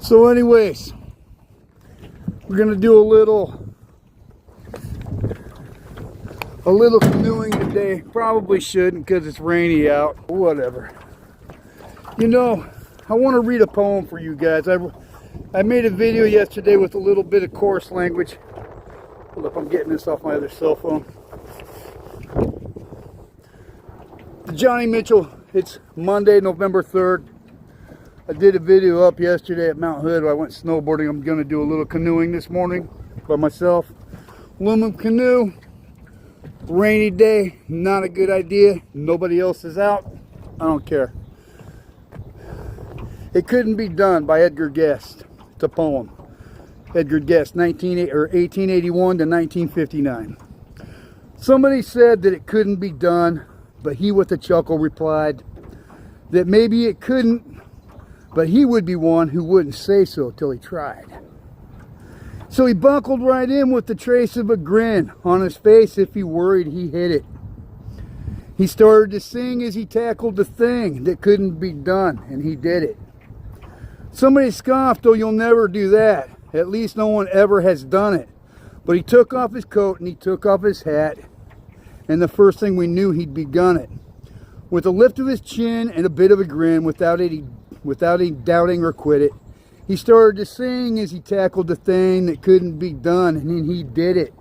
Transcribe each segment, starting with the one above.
So anyways, we're gonna do a little canoeing today. Probably shouldn't because it's rainy out. Whatever. You know, I want to read a poem for you guys. I made a video yesterday with a little bit of coarse language. Hold up, I'm getting this off my other cell phone. Johnny Mitchell, it's Monday, November 3rd. I did a video up yesterday at Mount Hood. I went snowboarding. I'm going to do a little canoeing this morning by myself. Aluminum canoe. Rainy day, not a good idea. Nobody else is out. I don't care. It Couldn't Be Done by Edgar Guest. It's a poem. Edgar Guest, 1881 to 1959. Somebody said that it couldn't be done, but he with a chuckle replied that maybe it couldn't, but he would be one who wouldn't say so till he tried. So he buckled right in with the trace of a grin on his face if he worried he hit it. He started to sing as he tackled the thing that couldn't be done, and he did it. Somebody scoffed, "Oh, you'll never do that. At least no one ever has done it." But he took off his coat and he took off his hat, and the first thing we knew, he'd begun it. With a lift of his chin and a bit of a grin, without any doubting or quit it, he started to sing as he tackled the thing that couldn't be done, and he did it.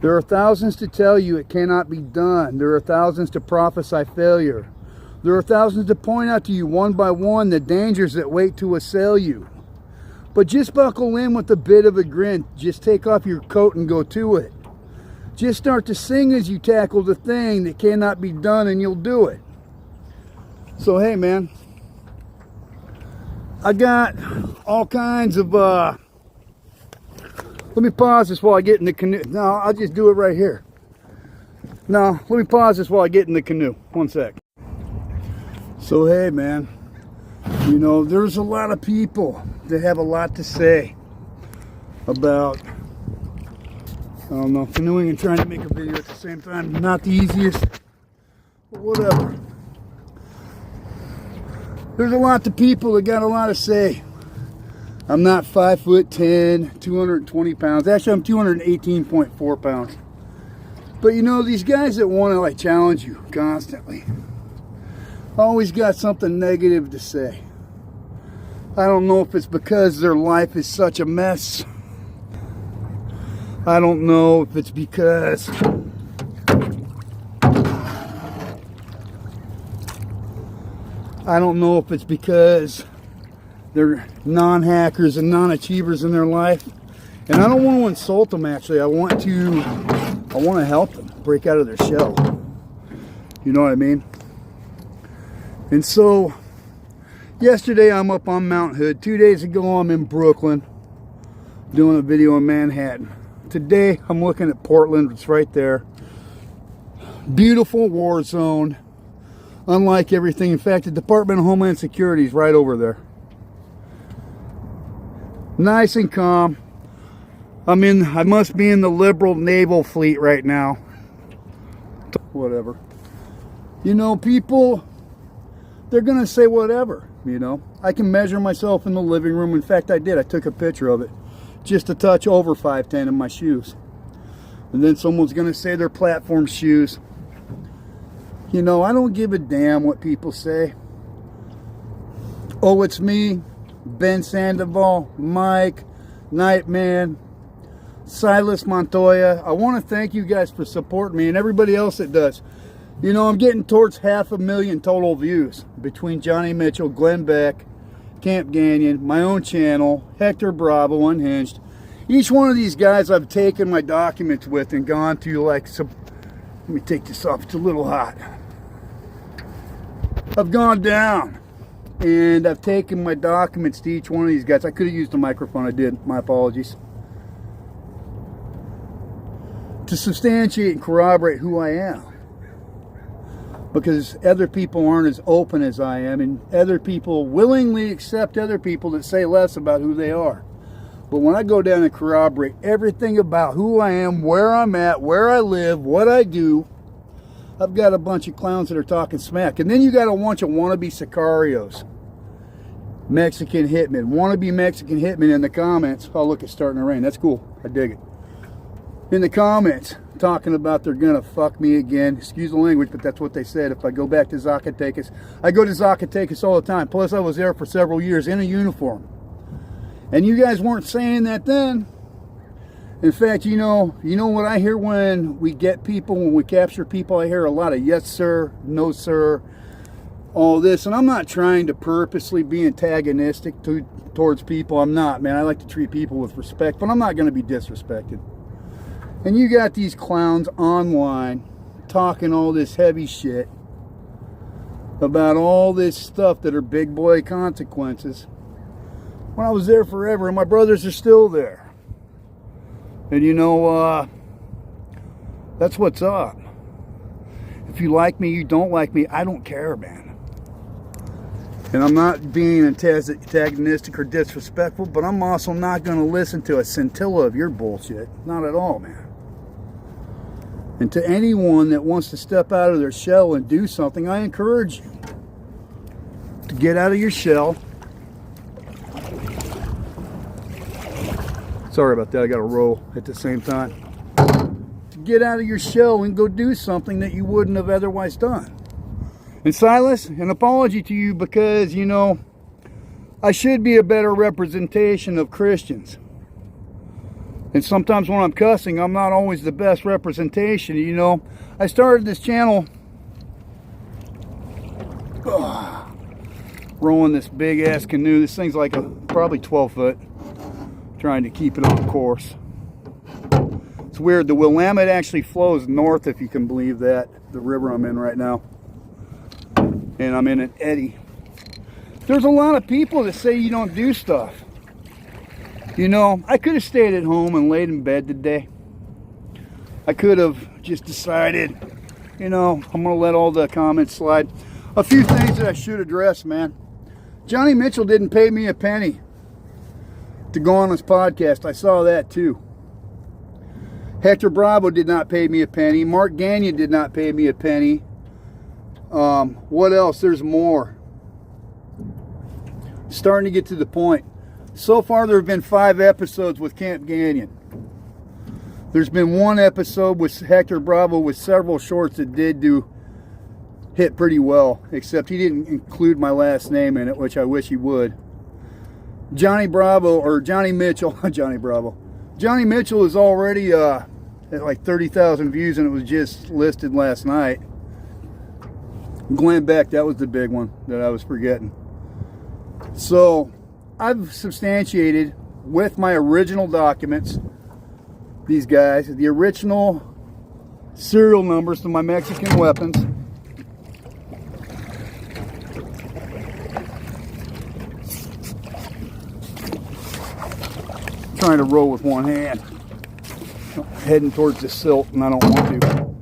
There are thousands to tell you it cannot be done. There are thousands to prophesy failure. There are thousands to point out to you one by one the dangers that wait to assail you. But just buckle in with a bit of a grin. Just take off your coat and go to it. Just start to sing as you tackle the thing that cannot be done, and you'll do it. So hey man, I got all kinds of, let me pause this while I get in the canoe. No, I'll just do it right here. No, let me pause this while I get in the canoe. One sec. So hey man, you know, there's a lot of people that have a lot to say about, I don't know, canoeing and trying to make a video at the same time. Not the easiest, but whatever. There's a lot of people that got a lot to say. I'm not 5'10", 220 pounds. Actually, I'm 218.4 pounds. But you know, these guys that want to like challenge you constantly always got something negative to say. I don't know if it's because their life is such a mess. I don't know if it's because they're non-hackers and non-achievers in their life. And I don't want to insult them, actually. I want to help them break out of their shell. You know what I mean? And so, yesterday I'm up on Mount Hood. 2 days ago I'm in Brooklyn doing a video in Manhattan. Today I'm looking at Portland. It's right there. Beautiful war zone. Unlike everything. In fact, the Department of Homeland Security is right over there. Nice and calm. I must be in the liberal naval fleet right now. Whatever. You know, people, they're going to say whatever, you know. I can measure myself in the living room. In fact, I did. I took a picture of it. Just a touch over 5'10" in my shoes. And then someone's going to say they're platform shoes. You know, I don't give a damn what people say. Oh, it's me, Ben Sandoval, Mike, Nightman, Silas Montoya. I want to thank you guys for supporting me and everybody else that does. You know, I'm getting towards 500,000 total views between Johnny Mitchell, Glenn Beck, Camp Canyon, my own channel, Hector Bravo, Unhinged. Each one of these guys I've taken my documents with and gone to like some, let me take this off, it's a little hot. I've gone down and I've taken my documents to each one of these guys. I could have used a microphone, I did, my apologies. To substantiate and corroborate who I am. Because other people aren't as open as I am, and other people willingly accept other people that say less about who they are. But when I go down and corroborate everything about who I am, where I'm at, where I live, what I do, I've got a bunch of clowns that are talking smack. And then you got a bunch of wannabe sicarios. Mexican hitman, wannabe Mexican hitman in the comments. Oh, look, it's starting to rain. That's cool. I dig it. In the comments, talking about they're gonna fuck me again. Excuse the language, but that's what they said. If I go back to Zacatecas, I go to Zacatecas all the time. Plus, I was there for several years in a uniform. And you guys weren't saying that then. In fact, you know what I hear when we get people, when we capture people, I hear a lot of yes, sir, no, sir, all this. And I'm not trying to purposely be antagonistic towards people. I'm not, man. I like to treat people with respect, but I'm not going to be disrespected. And you got these clowns online talking all this heavy shit about all this stuff that are big boy consequences. When I was there forever, and my brothers are still there. And you know, that's what's up. If you like me, you don't like me, I don't care, man. And I'm not being antagonistic or disrespectful, but I'm also not going to listen to a scintilla of your bullshit. Not at all, man. And to anyone that wants to step out of their shell and do something, I encourage you to get out of your shell. Sorry about that, I got to roll at the same time. To get out of your shell and go do something that you wouldn't have otherwise done. And Silas, an apology to you because, you know, I should be a better representation of Christians. And sometimes when I'm cussing, I'm not always the best representation. You know, I started this channel rowing this big ass canoe. This thing's like probably 12 foot. Trying to keep it on course. It's weird. The Willamette actually flows north, if you can believe that. The river I'm in right now. And I'm in an eddy. There's a lot of people that say you don't do stuff. You know, I could have stayed at home and laid in bed today. I could have just decided, you know, I'm going to let all the comments slide. A few things that I should address, man. Johnny Mitchell didn't pay me a penny to go on his podcast. I saw that too. Hector Bravo did not pay me a penny. Mark Gagnon did not pay me a penny. What else? There's more. Starting to get to the point. So far, there have been 5 episodes with Camp Gagnon. There's been 1 episode with Hector Bravo with several shorts that did hit pretty well, except he didn't include my last name in it, which I wish he would. Johnny Mitchell is already at like 30,000 views, and it was just listed last night. Glenn Beck, that was the big one that I was forgetting. So I've substantiated with my original documents, these guys, the original serial numbers to my Mexican weapons. Trying to roll with one hand. Heading towards the silt, and I don't want to.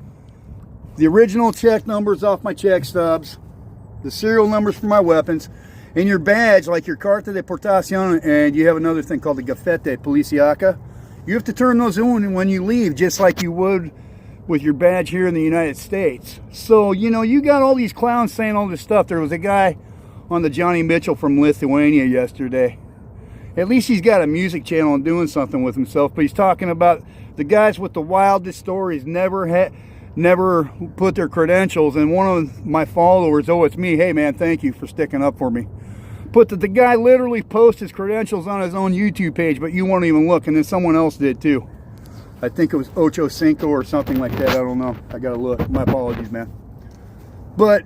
The original check numbers off my check stubs, the serial numbers for my weapons, and your badge, like your carta de portación, and you have another thing called the gafete policiaca. You have to turn those in when you leave, just like you would with your badge here in the United States. So, you know, you got all these clowns saying all this stuff. There was a guy on the Johnny Mitchell from Lithuania yesterday. At least he's got a music channel and doing something with himself, but he's talking about the guys with the wildest stories never put their credentials, and one of my followers, oh, it's me, hey man, thank you for sticking up for me, put that the guy literally posted his credentials on his own YouTube page, but you won't even look, and then someone else did too. I think it was Ocho Cinco or something like that. I don't know. I gotta look. My apologies, man. But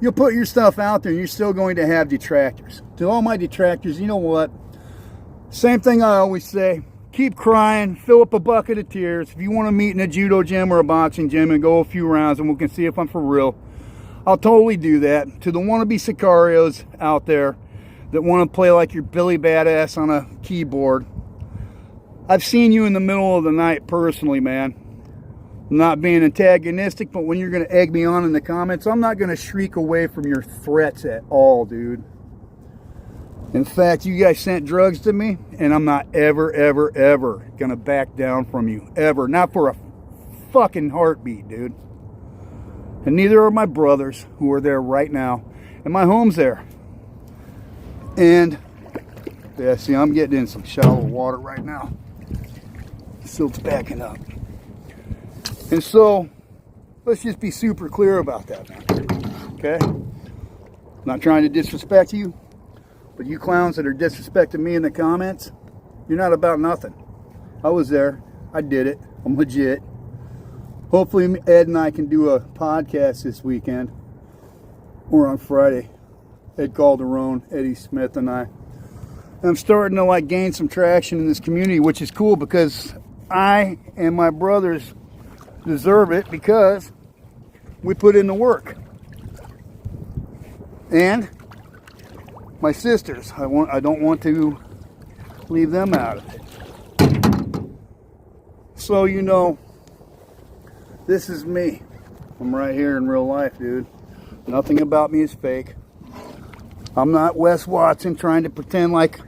you'll put your stuff out there and you're still going to have detractors. To all my detractors, you know what? Same thing I always say. Keep crying. Fill up a bucket of tears. If you want to meet in a judo gym or a boxing gym and go a few rounds and we can see if I'm for real, I'll totally do that. To the wannabe sicarios out there that want to play like you're Billy Badass on a keyboard, I've seen you in the middle of the night personally, man. I'm not being antagonistic, but when you're going to egg me on in the comments, I'm not going to shriek away from your threats at all, dude. In fact, you guys sent drugs to me, and I'm not ever, ever, ever going to back down from you. Ever. Not for a fucking heartbeat, dude. And neither are my brothers, who are there right now. And my home's there. And yeah, see, I'm getting in some shallow water right now. Silt's backing up. And so, let's just be super clear about that, man. Okay? I'm not trying to disrespect you, but you clowns that are disrespecting me in the comments, you're not about nothing. I was there. I did it. I'm legit. Hopefully Ed and I can do a podcast this weekend or on Friday. Ed Calderon, Eddie Smith, and I. I'm starting to like gain some traction in this community, which is cool because I and my brothers deserve it because we put in the work. And my sisters, I don't want to leave them out of it. So, you know, this is me. I'm right here in real life, dude. Nothing about me is fake. I'm not Wes Watson trying to pretend like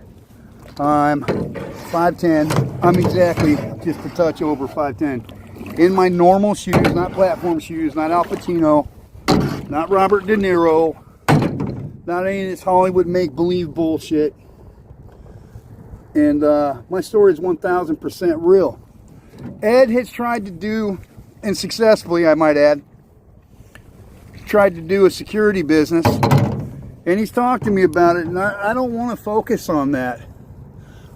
I'm 5'10". I'm exactly just a touch over 5'10". In my normal shoes, not platform shoes, not Al Pacino, not Robert De Niro, not any of this Hollywood make-believe bullshit. And my story is 1000% real. Ed has tried to do, and successfully I might add, tried to do a security business. And he's talked to me about it, and I don't want to focus on that.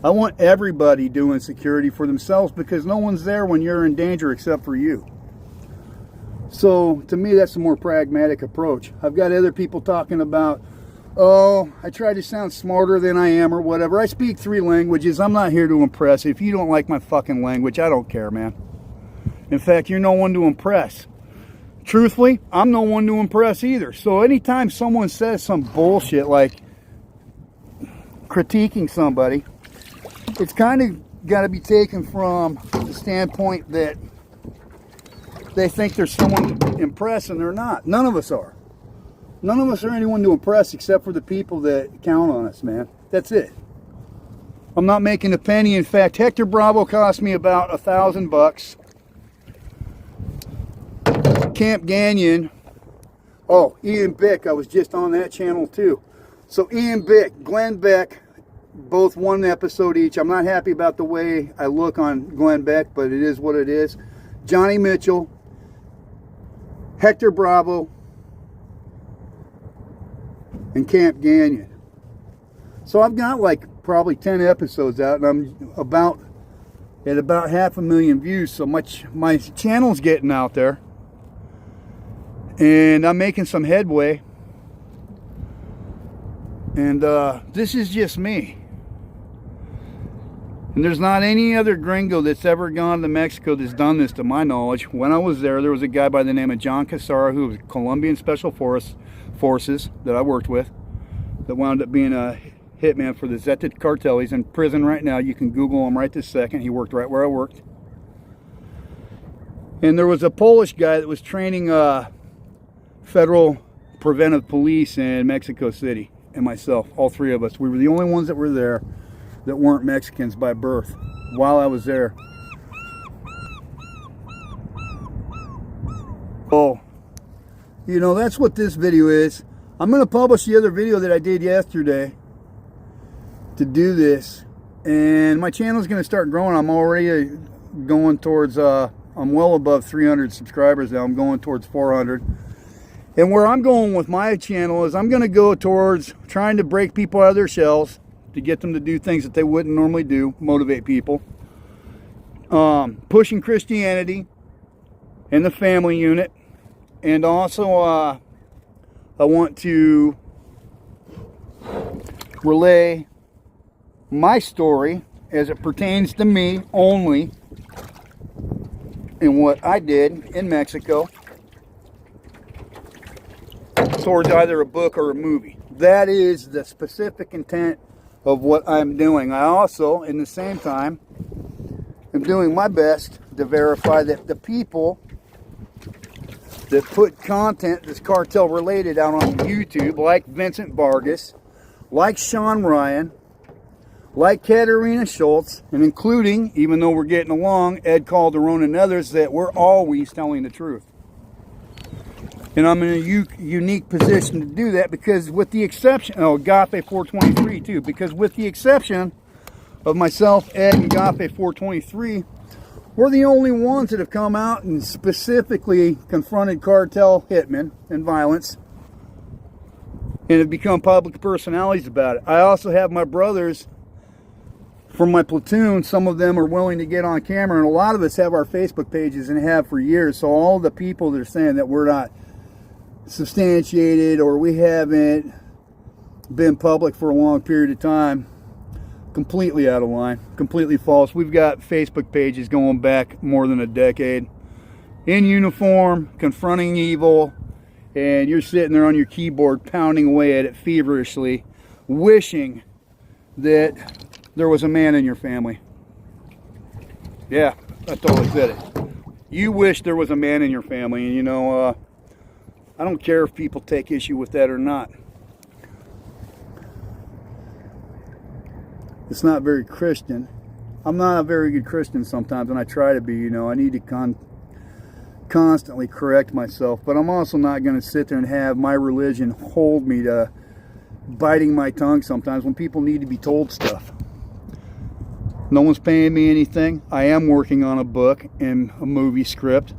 I want everybody doing security for themselves because no one's there when you're in danger except for you. So, to me, that's a more pragmatic approach. I've got other people talking about, oh, I try to sound smarter than I am or whatever. I speak 3 languages. I'm not here to impress. If you don't like my fucking language, I don't care, man. In fact, you're no one to impress. Truthfully, I'm no one to impress either. So anytime someone says some bullshit like critiquing somebody, it's kind of got to be taken from the standpoint that they think there's someone to impress and they're not. None of us are. None of us are anyone to impress except for the people that count on us, man. That's it. I'm not making a penny. In fact, Hector Bravo cost me about $1,000. Camp Ganyon. Oh, Ian Bick. I was just on that channel too. So Ian Bick, Glenn Beck, both 1 episode each. I'm not happy about the way I look on Glenn Beck, but it is what it is. Johnny Mitchell, Hector Bravo, and Camp Ganyon. So I've got like probably 10 episodes out, and I'm at about 500,000 views. So my channel's getting out there. And I'm making some headway. And this is just me. And there's not any other gringo that's ever gone to Mexico that's done this to my knowledge. When I was there was a guy by the name of John Casara, who was Colombian Special Forces that I worked with, that wound up being a hitman for the Zeta cartel. He's in prison right now. You can Google him right this second. He worked right where I worked. And there was a Polish guy that was training federal preventive police in Mexico City, and myself, all 3 of us. We were the only ones that were there that weren't Mexicans by birth while I was there. Oh, you know, that's what this video is. I'm going to publish the other video that I did yesterday to do this, and my channel is going to start growing. I'm already going towards, I'm well above 300 subscribers now. I'm going towards 400. And where I'm going with my channel is I'm going to go towards trying to break people out of their shells to get them to do things that they wouldn't normally do, motivate people. Pushing Christianity and the family unit. And also I want to relay my story as it pertains to me only and what I did in Mexico towards either a book or a movie. That is the specific intent of what I'm doing. I also, in the same time, am doing my best to verify that the people that put content that's cartel related out on YouTube, like Vincent Vargas, like Sean Ryan, like Katerina Schultz, and including, even though we're getting along, Ed Calderon and others, that we're always telling the truth. And I'm in a unique position to do that because with the exception, oh, Agape 423 too, because with the exception of myself, Ed, and Agape 423, we're the only ones that have come out and specifically confronted cartel hitmen and violence and have become public personalities about it. I also have my brothers from my platoon. Some of them are willing to get on camera, and a lot of us have our Facebook pages and have for years. So all the people that are saying that we're not substantiated or we haven't been public for a long period of time, completely out of line, completely false. We've got Facebook pages going back more than a decade, in uniform, confronting evil, and you're sitting there on your keyboard pounding away at it feverishly, wishing that there was a man in your family. Yeah, I totally said it. You wish there was a man in your family, and you know, I don't care if people take issue with that or not. It's not very Christian. I'm not a very good Christian sometimes, and I try to be, you know. I need to constantly correct myself, but I'm also not going to sit there and have my religion hold me to biting my tongue sometimes when people need to be told stuff. No one's paying me anything. I am working on a book and a movie script.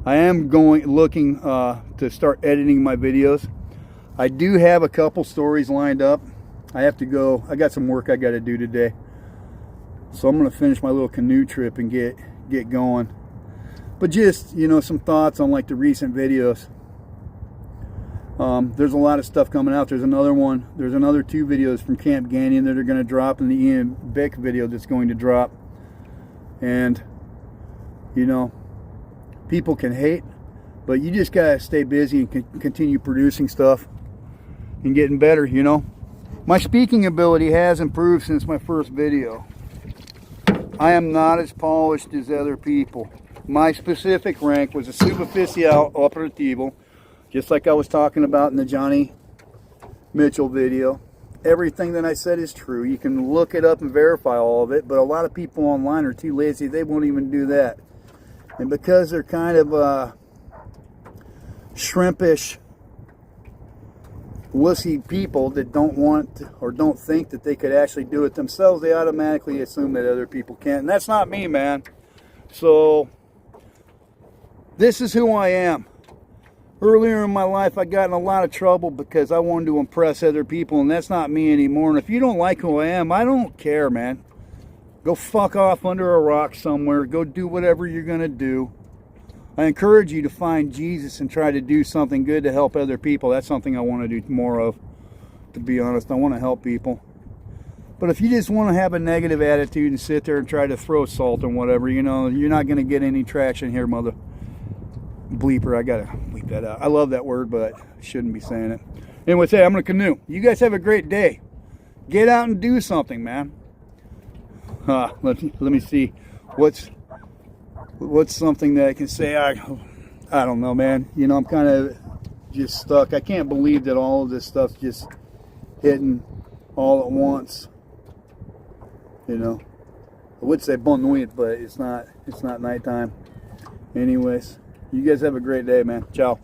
I am looking to start editing my videos. I do have a couple stories lined up. I have to go. I got some work I got to do today, so I'm going to finish my little canoe trip and get going. But just, you know, some thoughts on like the recent videos. There's a lot of stuff coming out. There's another one. There's another 2 videos from Camp Ganyan that are going to drop, in the Ian Bick video that's going to drop. And you know, people can hate, but you just gotta stay busy and continue producing stuff and getting better, you know. My speaking ability has improved since my first video. I am not as polished as other people. My specific rank was a Suboficial Operativo, just like I was talking about in the Johnny Mitchell video. Everything that I said is true. You can look it up and verify all of it, but a lot of people online are too lazy. They won't even do that. And because they're kind of shrimpish, wussy people that don't want or don't think that they could actually do it themselves, they automatically assume that other people can't. And that's not me, man. So this is who I am. Earlier in my life, I got in a lot of trouble because I wanted to impress other people, and that's not me anymore. And if you don't like who I am, I don't care, man. Go fuck off under a rock somewhere. Go do whatever you're going to do. I encourage you to find Jesus and try to do something good to help other people. That's something I want to do more of, to be honest. I want to help people. But if you just want to have a negative attitude and sit there and try to throw salt and whatever, you know, you're not going to get any traction here, mother bleeper. I got to bleep that out. I love that word, but I shouldn't be saying it. Anyway, say I'm going to canoe. You guys have a great day. Get out and do something, man. Let me see. What's something that I can say? I don't know, man. You know, I'm kind of just stuck. I can't believe that all of this stuff's just hitting all at once. You know, I would say bonne nuit, but it's not nighttime. Anyways, you guys have a great day, man. Ciao.